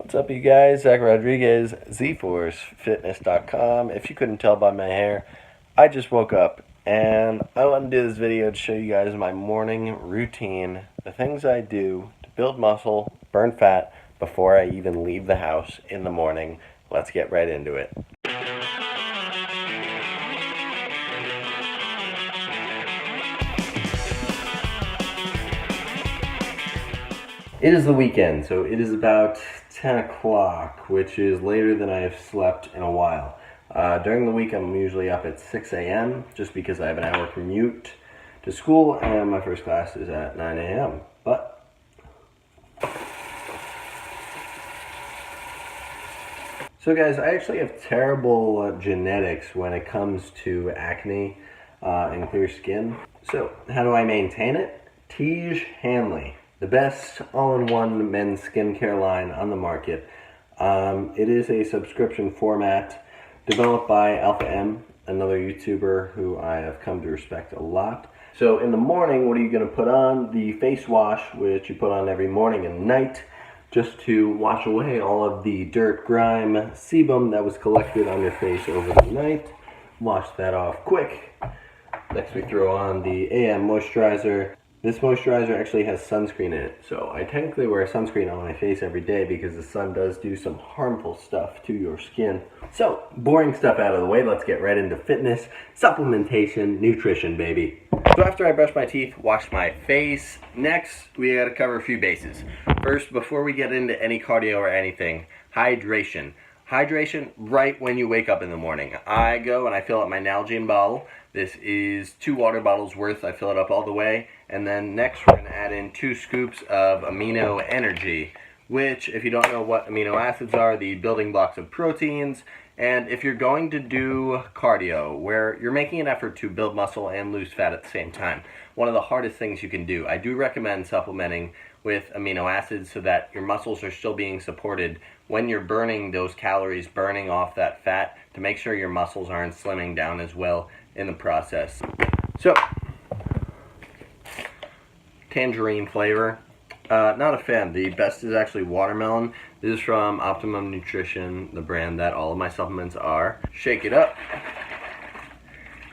What's up, you guys? Zach Rodriguez, zforcefitness.com. If you couldn't tell by my hair, I just woke up and I want to do this video to show you guys my morning routine, the things I do to build muscle, burn fat before I even leave the house in the morning. Let's get right into it. It is the weekend, so it is about 10 o'clock, which is later than I have slept in a while. During the week, I'm usually up at 6 a.m. just because I have an hour commute to school, and my first class is at 9 a.m. So guys, I actually have terrible genetics when it comes to acne and clear skin. So how do I maintain it? Tiege Hanley, the best all-in-one men's skincare line on the market. It is a subscription format developed by Alpha M, another YouTuber who I have come to respect a lot. So in the morning, what are you going to put on? The face wash, which you put on every morning and night, just to wash away all of the dirt, grime, sebum that was collected on your face over the night. Wash that off quick. Next we throw on the AM moisturizer. This moisturizer actually has sunscreen in it, so I technically wear sunscreen on my face every day because the sun does do some harmful stuff to your skin. So, boring stuff out of the way, let's get right into fitness, supplementation, nutrition, baby. So after I brush my teeth, wash my face, next we gotta cover a few bases. First, before we get into any cardio or anything, hydration. Hydration right when you wake up in the morning. I go and I fill up my Nalgene bottle. This is 2 water bottles worth. I fill it up all the way. And then next we're going to add in 2 scoops of Amino Energy, which, if you don't know what amino acids are, the building blocks of proteins. And if you're going to do cardio, where you're making an effort to build muscle and lose fat at the same time, one of the hardest things you can do. I do recommend supplementing with amino acids so that your muscles are still being supported when you're burning those calories, burning off that fat, to make sure your muscles aren't slimming down as well in the process. So, tangerine flavor, not a fan. The best is actually watermelon. This is from Optimum Nutrition, the brand that all of my supplements are. Shake it up.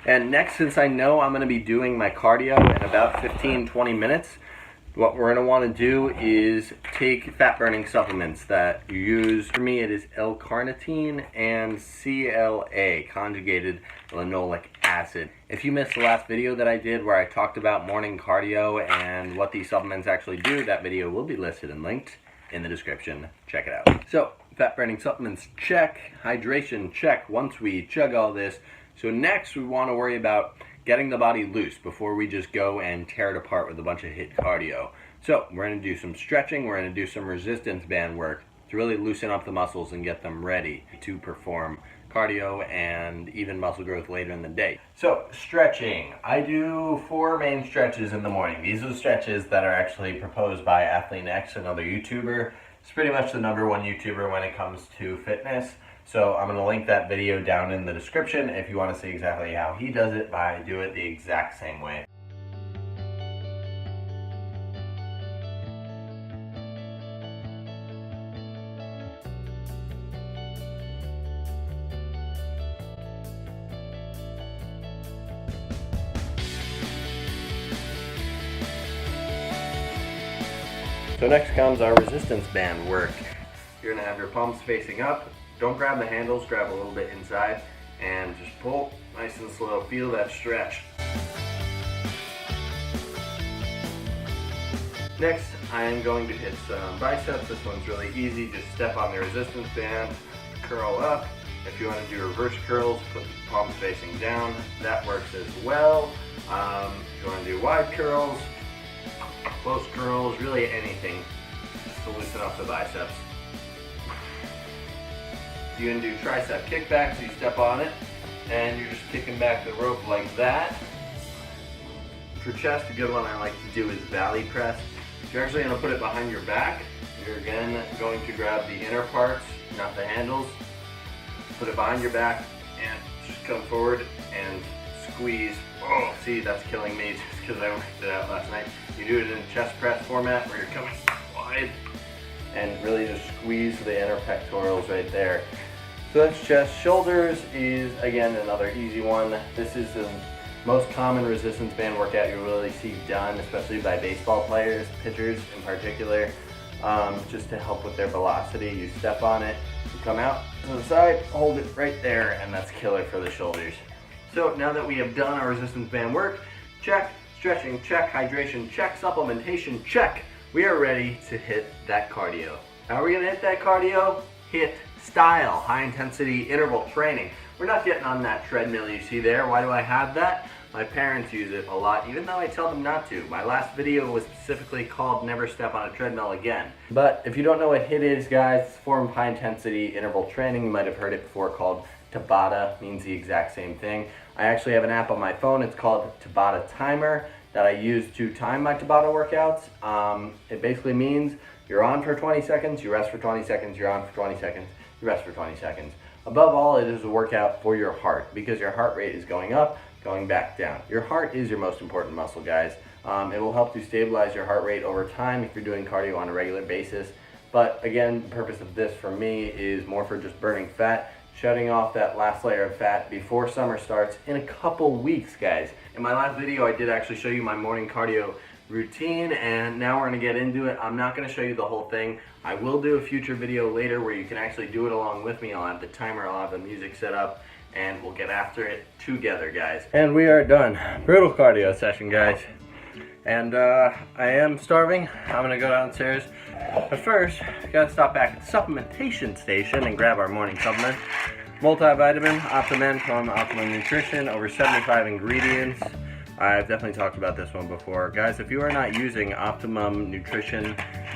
And next, since I know I'm going to be doing my cardio in about 15-20 minutes, what we're going to want to do is take fat-burning supplements that you use. For me, it is L-carnitine and CLA, conjugated linoleic acid. If you missed the last video that I did where I talked about morning cardio and what these supplements actually do, that video will be listed and linked in the description. Check it out. So, fat-burning supplements, check. Hydration, check. Once we chug all this, so next we want to worry about getting the body loose before we just go and tear it apart with a bunch of HIIT cardio. So we're going to do some stretching, we're going to do some resistance band work to really loosen up the muscles and get them ready to perform cardio and even muscle growth later in the day. So stretching, I do 4 main stretches in the morning. These are the stretches that are actually proposed by AthleanX, another YouTuber. It's pretty much the #1 YouTuber when it comes to fitness. So I'm going to link that video down in the description if you want to see exactly how he does it, but I do it the exact same way. So next comes our resistance band work. You're going to have your palms facing up. Don't grab the handles, grab a little bit inside, and just pull nice and slow. Feel that stretch. Next, I am going to hit some biceps. This one's really easy. Just step on the resistance band, curl up. If you want to do reverse curls, put the palms facing down. That works as well. If you want to do wide curls, close curls, really anything just to loosen up the biceps. You can do tricep kickbacks, you step on it, and you're just kicking back the rope like that. For chest, a good one I like to do is valley press. You're actually going to put it behind your back. You're again going to grab the inner parts, not the handles. Put it behind your back, and just come forward and squeeze. Oh, see, that's killing me just because I worked it out last night. You do it in chest press format where you're coming wide and really just squeeze the inner pectorals right there. So that's chest. Shoulders is, again, another easy one. This is the most common resistance band workout you'll really see done, especially by baseball players, pitchers in particular, just to help with their velocity. You step on it, you come out to the side, hold it right there, and that's killer for the shoulders. So now that we have done our resistance band work, check, stretching, check, hydration, check, supplementation, check, we are ready to hit that cardio. How are we gonna hit that cardio? Hit style, high intensity interval training. We're not getting on that treadmill you see there. Why do I have that? My parents use it a lot, even though I tell them not to. My last video was specifically called Never Step on a Treadmill Again. But if you don't know what HIIT is, guys, it's a form of high intensity interval training. You might have heard it before, called Tabata, means the exact same thing. I actually have an app on my phone, it's called Tabata Timer, that I use to time my Tabata workouts. It basically means you're on for 20 seconds, you rest for 20 seconds, you're on for 20 seconds, you rest for 20 seconds. Above all, it is a workout for your heart, because your heart rate is going up, going back down. Your heart is your most important muscle, guys. It will help you stabilize your heart rate over time if you're doing cardio on a regular basis. But again, the purpose of this for me is more for just burning fat, shutting off that last layer of fat before summer starts in a couple weeks, guys. In my last video, I did actually show you my morning cardio routine, and now we're gonna get into it. I'm not gonna show you the whole thing. I will do a future video later where you can actually do it along with me. I'll have the timer, I'll have the music set up, and we'll get after it together, guys. And we are done. Brutal cardio session, guys. And I am starving. I'm gonna go downstairs. But first, we gotta stop back at the supplementation station and grab our morning supplement. Multivitamin, Optimum from Optimum Nutrition, over 75 ingredients. I've definitely talked about this one before. Guys, if you are not using Optimum Nutrition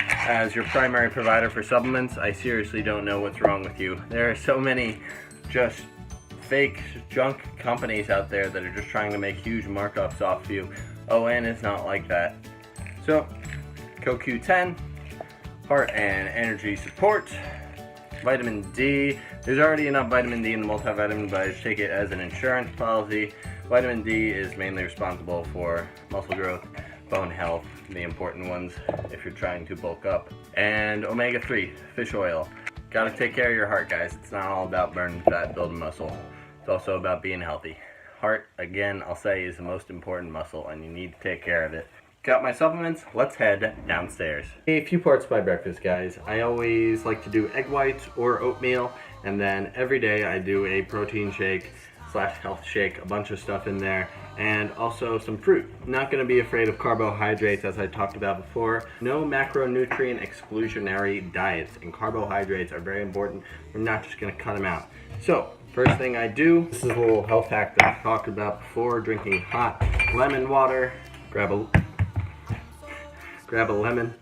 as your primary provider for supplements, I seriously don't know what's wrong with you. There are so many just fake junk companies out there that are just trying to make huge markups off you. ON is not like that. So, CoQ10, heart and energy support, vitamin D. There's already enough vitamin D in the multivitamin, but I just take it as an insurance policy. Vitamin D is mainly responsible for muscle growth, bone health, the important ones if you're trying to bulk up. And omega-3, fish oil. Gotta take care of your heart, guys. It's not all about burning fat, building muscle. It's also about being healthy. Heart, again, I'll say, is the most important muscle, and you need to take care of it. Got my supplements, let's head downstairs. A few parts of my breakfast, guys. I always like to do egg whites or oatmeal, and then every day I do a protein shake / health shake, a bunch of stuff in there, and also some fruit. Not gonna be afraid of carbohydrates, as I talked about before. No macronutrient exclusionary diets, and carbohydrates are very important. We're not just gonna cut them out. So, first thing I do, this is a little health hack that I've talked about before, drinking hot lemon water. Grab a lemon.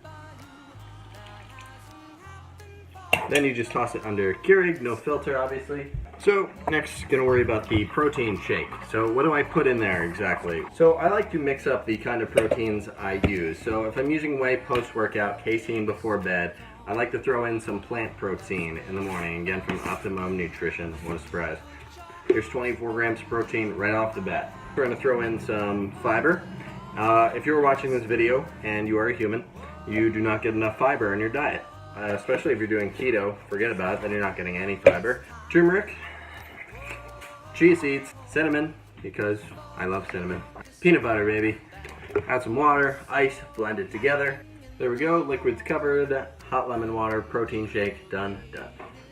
Then you just toss it under Keurig, no filter obviously. So next, gonna worry about the protein shake. So what do I put in there exactly? So I like to mix up the kind of proteins I use. So if I'm using whey post-workout, casein before bed, I like to throw in some plant protein in the morning, again from Optimum Nutrition, what a surprise. There's 24 grams of protein right off the bat. We're gonna throw in some fiber. If you're watching this video and you are a human, you do not get enough fiber in your diet. Especially if you're doing keto, forget about it, then you're not getting any fiber. Turmeric, chia seeds, cinnamon, because I love cinnamon. Peanut butter, baby. Add some water, ice, blend it together. There we go, liquid's covered, hot lemon water, protein shake, done.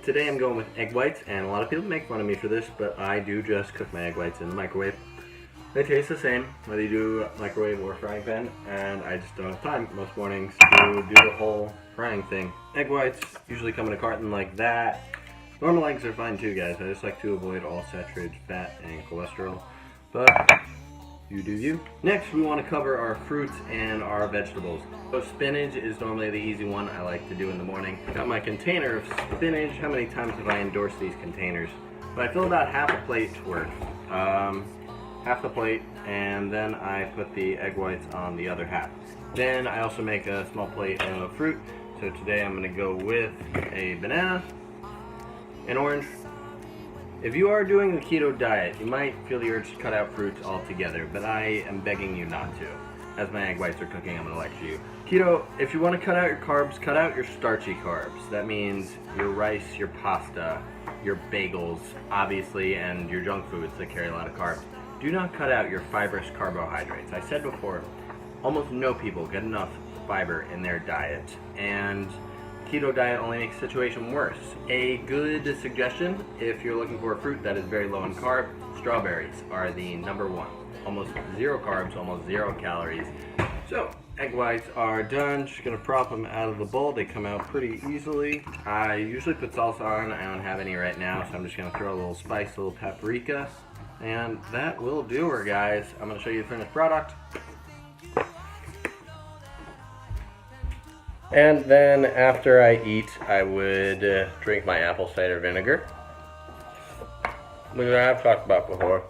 Today I'm going with egg whites, and a lot of people make fun of me for this, but I do just cook my egg whites in the microwave. They taste the same, whether you do microwave or frying pan, and I just don't have time most mornings to do the whole frying thing. Egg whites usually come in a carton like that. Normal eggs are fine too, guys. I just like to avoid all saturated fat and cholesterol, but you do you. Next, we want to cover our fruits and our vegetables. So spinach is normally the easy one I like to do in the morning. Got my container of spinach. How many times have I endorsed these containers? But I fill about half a plate worth. Half the plate, and then I put the egg whites on the other half. Then I also make a small plate of fruit. So today I'm going to go with a banana, an orange. If you are doing the keto diet, you might feel the urge to cut out fruits altogether, but I am begging you not to. As my egg whites are cooking, I'm going to lecture you. Keto, if you want to cut out your carbs, cut out your starchy carbs. That means your rice, your pasta, your bagels, obviously, and your junk foods that carry a lot of carbs. Do not cut out your fibrous carbohydrates. I said before, almost no people get enough fiber in their diet, and keto diet only makes the situation worse. A good suggestion, if you're looking for a fruit that is very low in carb, strawberries are the number one. Almost zero carbs, almost zero calories. So, egg whites are done. Just gonna prop them out of the bowl. They come out pretty easily. I usually put salsa on. I don't have any right now, so I'm just gonna throw a little spice, a little paprika, and that will do her, guys. I'm gonna show you the finished product. And then after I eat, I would drink my apple cider vinegar, which I have talked about before.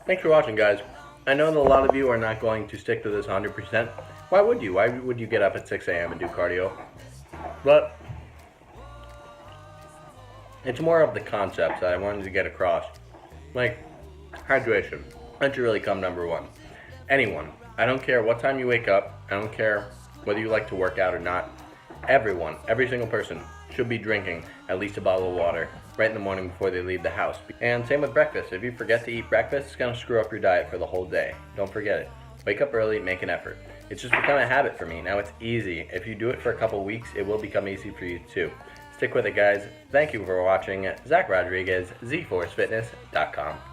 Thanks for watching, guys. I know that a lot of you are not going to stick to this 100%. Why would you? Why would you get up at 6 a.m. and do cardio? But it's more of the concept that I wanted to get across. Like, hydration. That should really come number one. Anyone. I don't care what time you wake up. I don't care whether you like to work out or not. Everyone, every single person should be drinking at least a bottle of water right in the morning before they leave the house. And same with breakfast. If you forget to eat breakfast, it's going to screw up your diet for the whole day. Don't forget it. Wake up early, make an effort. It's just become a habit for me. Now it's easy. If you do it for a couple weeks, it will become easy for you too. Stick with it, guys. Thank you for watching. Zach Rodriguez, ZForceFitness.com.